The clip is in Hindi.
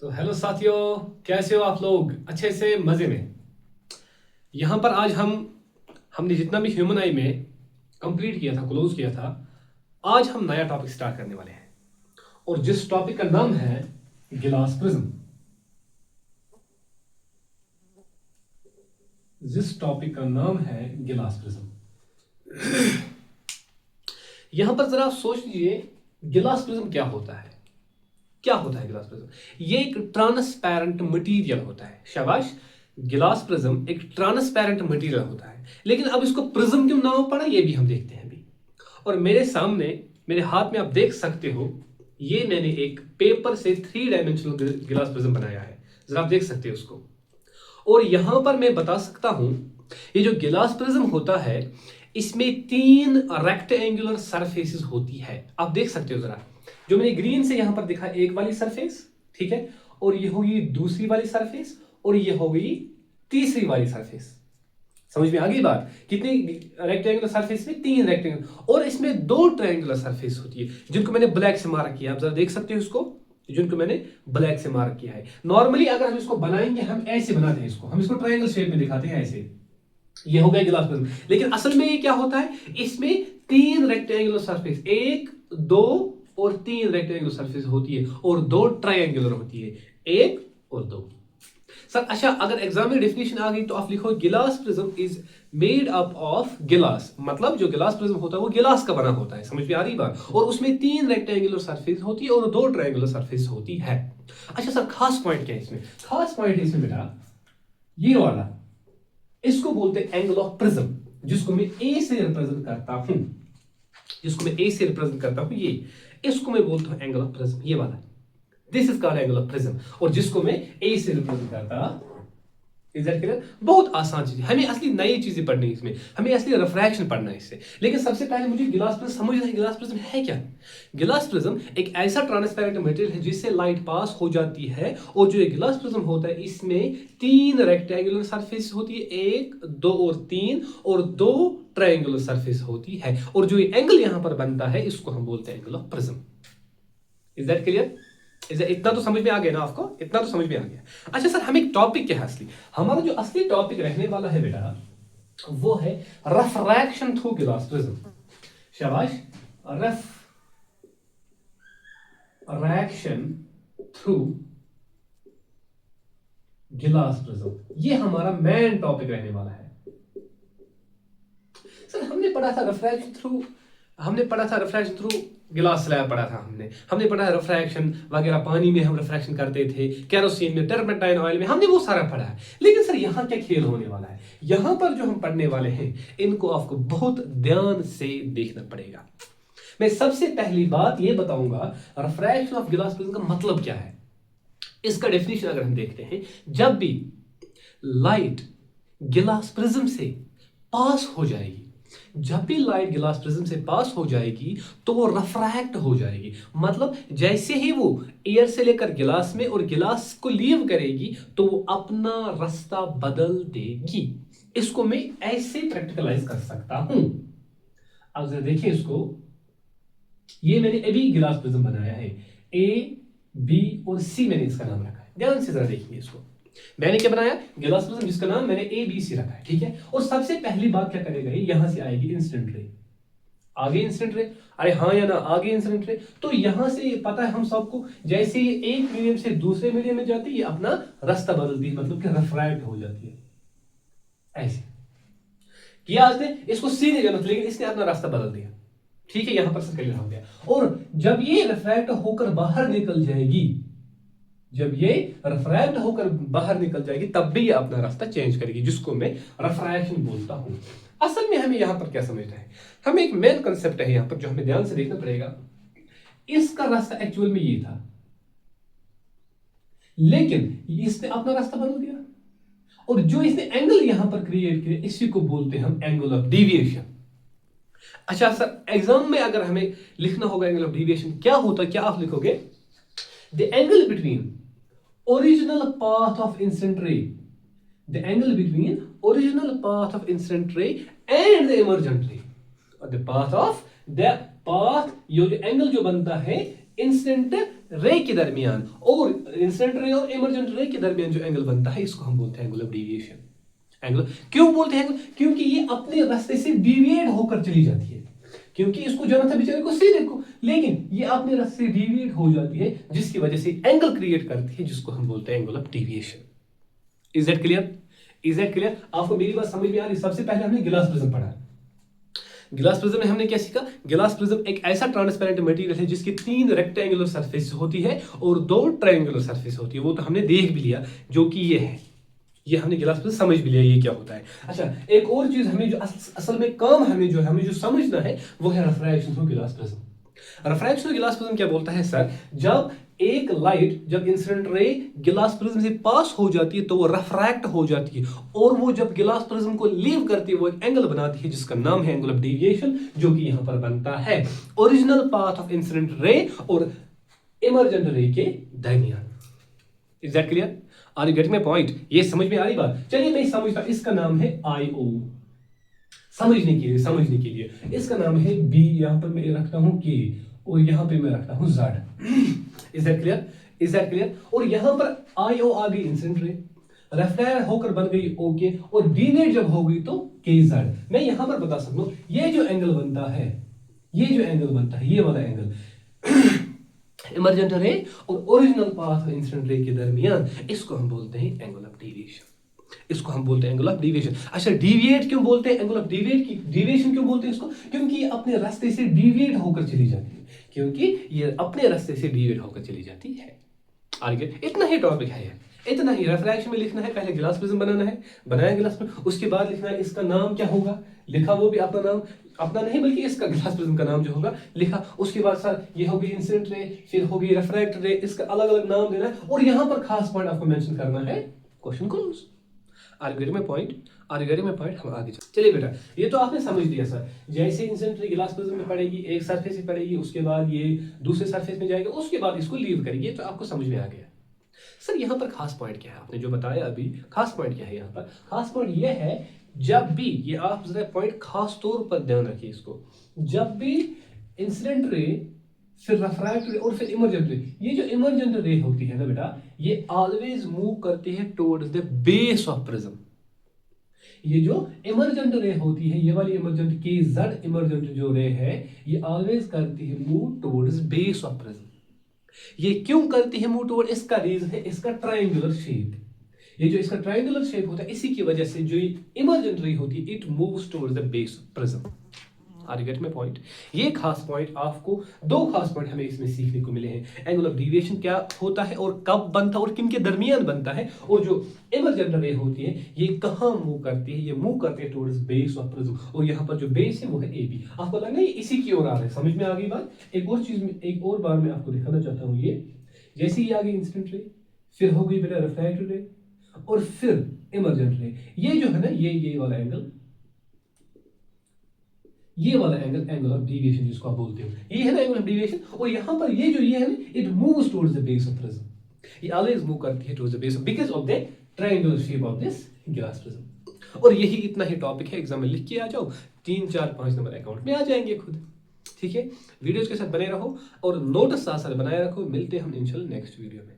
तो हेलो साथियों, कैसे हो आप लोग? अच्छे से मज़े में। यहाँ पर आज हमने जितना भी ह्यूमन आई में कंप्लीट किया था, क्लोज किया था, आज हम नया टॉपिक स्टार्ट करने वाले हैं। और जिस टॉपिक का नाम है गिलास प्रिज्म। जिस टॉपिक का नाम है गिलास प्रिज्म। यहां पर जरा आप सोच लीजिए, गिलास प्रिज्म क्या होता है? क्या होता है गिलास प्रिज्म? ये एक ट्रांसपेरेंट मटेरियल होता है। शाबाश। गिलास प्रिज्म एक ट्रांसपेरेंट मटेरियल होता है, लेकिन अब इसको प्रिज्म क्यों नाम पड़ा ये भी हम देखते हैं अभी। और मेरे सामने, मेरे हाथ में आप देख सकते हो, ये मैंने एक पेपर से 3 डायमेंशनल गिलास प्रिज्म बनाया है। जरा आप देख सकते हो उसको। और यहां पर मैं बता सकता हूं, ये जो गिलास प्रिज्म होता है, इसमें 3 रेक्टेंगुलर सरफेसेस होती है। आप देख सकते हो जरा, जो मैंने ग्रीन से यहां पर दिखा, एक वाली सरफेस, ठीक है, और ये होगी दूसरी वाली सरफेस, और ये हो गई तीसरी वाली सरफेस। समझ में आ गई बात? कितनी रेक्टेंगुलर सरफेस में? 3 रेक्टेंगुलर। और इसमें 2 ट्रायंगुलर सरफेस होती है, जिनको मैंने ब्लैक से मार्क किया। आप जरा देख सकते हो इसको, जिनको मैंने ब्लैक से मार्क किया है। नॉर्मली अगर हम इसको बनाएंगे, हम ऐसे बनाते हैं इसको, हम इसको ट्रायंगल शेप में दिखाते हैं ऐसे। ये हो गया गिलास प्रिज्म। लेकिन असल में ये क्या होता है, इसमें 3 रेक्टेंगुलर सरफेस, 1, 2 और 3 रेक्टेंगुलर सरफेस होती है, और 2 ट्रायंगुलर होती है, 1 और 2। सर अच्छा, अगर एग्जाम में डेफिनेशन आ गई तो आप लिखो गिलास prism is made up of गिलास। मतलब जो गिलास प्रिज्म होता है वो गिलास का बना होता है। समझ में आ रही बात? और उसमें 3 रेक्टेंगुलर सरफेस होती है और 2 ट्रायंगुलर सरफेस होती है। अच्छा सर, खास पॉइंट क्या है इसमें? खास पॉइंट है इसमें बेटा, ये वाला, इसको बोलते हैं एंगल ऑफ प्रिज्म, जिसको मैं ए से रिप्रेजेंट करता हूं। जिसको मैं ए से रिप्रेजेंट करता हूं, ये, इसको मैं बोलता हूं एंगल ऑफ प्रिज्म। ये वाला, this is called angle of prism. और जिसको मैं ए से रिप्रेजेंट करता, इज दैट क्लियर? बहुत आसान चीज है। हमें असली नई चीजें पढ़नी है इसमें, हमें असली रिफ्रैक्शन पढ़ना है इससे। लेकिन सबसे पहले मुझे गिलास प्रिज्म समझना है। गिलास प्रिज्म है क्या? गिलास प्रिज्म एक ऐसा ट्रांसपेरेंट मटेरियल है जिससे लाइट पास हो जाती है। और जो ये गिलास प्रिज्म होता है, इसमें 3 रेक्टेंगुलर सरफेस होती है, 1, 2 और 3, और 2 ट्रायंगुलर सरफेस होती है। और जो ये एंगल यहां पर बनता है, इसको हम बोलते हैं angle of prism. Is that clear? इतना तो समझ में आ गया ना आपको? इतना तो समझ में आ गया। अच्छा सर, हम एक टॉपिक क्या है असली, हमारा जो असली टॉपिक रहने वाला है बेटा, वो है रिफ्रैक्शन थ्रू गिलास प्रिज्म। शाबाश। रिफ्रैक्शन थ्रू गिलास प्रिज्म, ये हमारा मेन टॉपिक रहने वाला है। सर हमने पढ़ा था रिफ्रैक्शन थ्रू गिलास स्लैब पढ़ा था। हमने पढ़ा रिफ्रैक्शन वगैरह, पानी में हम रिफ्रैक्शन करते थे, केरोसिन में, टर्पेंटाइन ऑयल में, हमने वो सारा पढ़ा है। लेकिन सर यहाँ क्या खेल होने वाला है? यहाँ पर जो हम पढ़ने वाले हैं, इनको आपको बहुत ध्यान से देखना पड़ेगा। मैं सबसे पहली बात ये बताऊंगा, रिफ्रैक्शन ऑफ गिलास प्रिज्म का मतलब क्या है। इसका डेफिनेशन अगर हम देखते हैं, जब भी लाइट गिलास प्रिज्म से पास हो जाएगी, जब भी लाइट गिलास प्रिज्म से पास हो जाएगी, तो वो रिफ्रैक्ट हो जाएगी। मतलब जैसे ही वो एयर से लेकर गिलास में और गिलास को लीव करेगी, तो वो अपना रास्ता बदल देगी। इसको मैं ऐसे प्रैक्टिकलाइज कर सकता हूं। अब जरा देखिए इसको, ये मैंने अभी गिलास प्रिज्म बनाया है, ए, बी और सी मैंने इसका नाम रखा है। ध्यान से जरा देखिए इसको, मैंने क्या बनाया? गिलास प्रिज्म, जिसका नाम मैंने ए बी सी रखा है, ठीक है। और सबसे पहली बात क्या करेगा, यहां से आएगी इंसिडेंट रे। आगे इंसिडेंट रे, अरे हाँ या ना, आगे इंसिडेंट रे। तो यहां से पता है हम सबको, जैसे ये एक मीडियम से दूसरे मीडियम में जाती है, ये अपना रास्ता बदलती है, मतलब कि रिफ्रैक्ट हो जाती है। ऐसे किया इसने, इसको सीधे जाना था, लेकिन इसने अपना रास्ता बदल दिया, ठीक है। यहां पर क्लियर हो गया। और जब ये रिफ्रैक्ट होकर बाहर निकल जाएगी, जब ये रिफ्रैक्ट होकर बाहर निकल जाएगी, तब भी ये अपना रास्ता चेंज करेगी, जिसको मैं रिफ्रैक्शन बोलता हूं। असल में हमें यहां पर क्या समझना है, हमें एक मेन कंसेप्ट है यहां पर जो हमें ध्यान से देखना पड़ेगा। इसका रास्ता एक्चुअल में ये था, लेकिन इसने अपना रास्ता बदल दिया, और जो इसने एंगल यहां पर क्रिएट किया, इसी को बोलते हैं हम एंगल ऑफ डेविएशन। अच्छा सर, एग्जाम में अगर हमें लिखना होगा एंगल ऑफ डेविएशन क्या होता, क्या आप लिखोगे? The angle between original path of incident ray, the angle between original path of incident ray and the emergent ray, और the path, ये जो एंगल जो बनता है इंसिडेंट रे के दरमियान और इंसिडेंट रे और इमर्जेंट रे के दरमियान जो एंगल बनता है इसको हम बोलते हैं एंगल ऑफ डेविएशन। एंगल क्यों बोलते हैं? क्योंकि ये अपने रास्ते से डिविएट होकर चली जाती है, क्योंकि इसको जाना था बेचारे को सीधे को, लेकिन ये अपने रास्ते से डिविएट हो जाती है जिसकी वजह से एंगल क्रिएट करती है जिसको हम बोलते हैं angle of deviation. Is that clear? Is that clear? आपको मेरी बात समझ में आ रही? सबसे पहले हमने गिलास प्रिज्म पढ़ा। गिलास प्रिज्म में हमने क्या सीखा? गिलास प्रिज्म एक ऐसा ट्रांसपेरेंट मटेरियल है जिसकी 3 रेक्टेंगुलर सरफेस होती है और 2 ट्रायंगुलर सरफेस होती है। वो तो हमने देख भी लिया जो कि ये है, ये हमने गिलास प्रिज्म समझ भी लिया ये क्या होता है। अच्छा, एक और चीज हमें जो असल में काम हमें जो समझना है वो है रिफ्रैक्शन ऑफ गिलास प्रिज्म। रिफ्रैक्शन ऑफ गिलास प्रिज्म क्या बोलता है सर? जब एक लाइट, जब इंसिडेंट रे गिलास प्रिज्म से पास हो जाती है तो वो रिफ्रैक्ट हो जाती है और वो जब गिलास प्रिज्म को लीव करती है वो एक एंगल बनाती है जिसका नाम है एंगल ऑफ डेविएशन, जो कि यहां पर बनता है original path of incident ray और इमर्जेंट रे के दरमियान। Is that clear? Are you getting my point? ये समझ में आ रही बात? चलिए मैं समझता, इसका नाम है IO। समझने के लिए इसका नाम है B, यहां पर मैं रखता हूं K और यहां पे मैं रखता हूं Z। Is that clear? Is that clear? और यहां पर IO आ गई इंसिडेंट रे, रिफ्लेक्ट होकर बन गई OK और डीविएट जब हो गई तो KZ। मैं यहां पर बता सकता हूं ये जो एंगल बनता है, ये वाला एंगल इमर्जेंट रे और ओरिजिनल पाथ इंसिडेंट रे के दरमियान, इसको हम बोलते हैं एंगल ऑफ डेविएशन। इसको हम बोलते हैं एंगल ऑफ डेविएशन। अच्छा, डिविएट क्यों बोलते हैं? एंगल ऑफ डेविएशन क्यों बोलते हैं इसको? क्योंकि ये अपने रास्ते से डिविएट होकर चली जाती है, क्योंकि ये अपने रास्ते से डिविएट होकर चली जाती है। आगे इतना ही टॉपिक है, इतना ही। रिफ्रैक्शन में लिखना है, पहले गिलास प्रिज्म बनाना है, बनाया गिलास प्रिज्म, उसके बाद लिखना है इसका नाम क्या होगा, लिखा वो भी अपना नाम, अपना नहीं बल्कि इसका गिलास प्रिज्म का नाम जो होगा लिखा। उसके बाद सर ये होगी इंसिडेंट रे, फिर होगी रिफ्रैक्ट रे, इसका अलग अलग नाम देना है और यहां पर खास पॉइंट आपको मेंशन करना है, question close. Are you getting my point? Are you getting my point? हम आगे चलिए बेटा, ये तो आपने समझ लिया सर। जैसे इंसिडेंट रे गिलास प्रिज्म में पड़ेगी, एक सरफेस में पड़ेगी, उसके बाद ये दूसरे सरफेस में जाएगा, उसके बाद इसको लीव करेगी, तो आपको समझ में आ गया। सर यहाँ पर खास पॉइंट क्या है? आपने जो बताया अभी, खास पॉइंट क्या है यहाँ पर? खास पॉइंट ये है, जब भी ये आप जरा पॉइंट खास तौर पर ध्यान रखिए इसको, जब भी इंसिडेंट रे, फिर रिफ्रैक्ट रे और फिर इमर्जेंट रे, ये जो इमर्जेंट रे होती है ना बेटा, ये ऑलवेज मूव करती है towards the base of prism. ये जो इमर्जेंट रे होती है, ये वाली इमर्जेंट के जेड इमर्जेंट जो रे है, ये ऑलवेज करती है move towards base of prism. ये क्यों करती है मूव टुवर्ड? इसका रीजन है इसका ट्रायंगुलर शेप। ये जो इसका ट्रायंगुलर शेप होता है, इसी की वजह से जो इमर्जेंट रे होती है, it moves towards the base of prism. Are you get my point? ये खास पॉइंट आपको, 2 खास पॉइंट हमें इसमें सीखने को मिले हैं। एंगल ऑफ डेविएशन क्या होता है और कब बनता है और किन के दरमियान बनता है, और जो इमर्जेंट रे होती है ये कहां मूव करती है, ये मूव करती है टुवर्ड्स बेस ऑफ प्रिज्म, और यहाँ पर जो बेस है वो है AB। आपको लग रहा है इसी की ओर आ रहा है, समझ में आ गई बात? एक और चीज में, एक और बार मैं आपको दिखाना चाहता हूँ, ये जैसे ही आ गई इंसिडेंट रे, फिर हो गई बेटा रिफ्रैक्ट रे और फिर इमर्जेंट रे, ये जो है ना, ये वाला एंगल, ये वाला एंगल एंगल ऑफ डेविएशन जिसको आप बोलते हो, ये है ना एंगल ऑफ डेविएशन। और यहां पर ये जो ये है ना, it moves towards the base of prism, ये ऑलवेज मूव करती है towards the base because of the triangular shape of this गिलास प्रिज्म। और यही इतना ही टॉपिक है, एग्जाम में लिख के आ जाओ, 3 4 5 नंबर अकाउंट में आ जाएंगे खुद। ठीक है, वीडियोस के साथ बने रहो और नोट्स साथ साथ बनाए रखो। मिलते हैं हम इंशाल्लाह नेक्स्ट वीडियो में।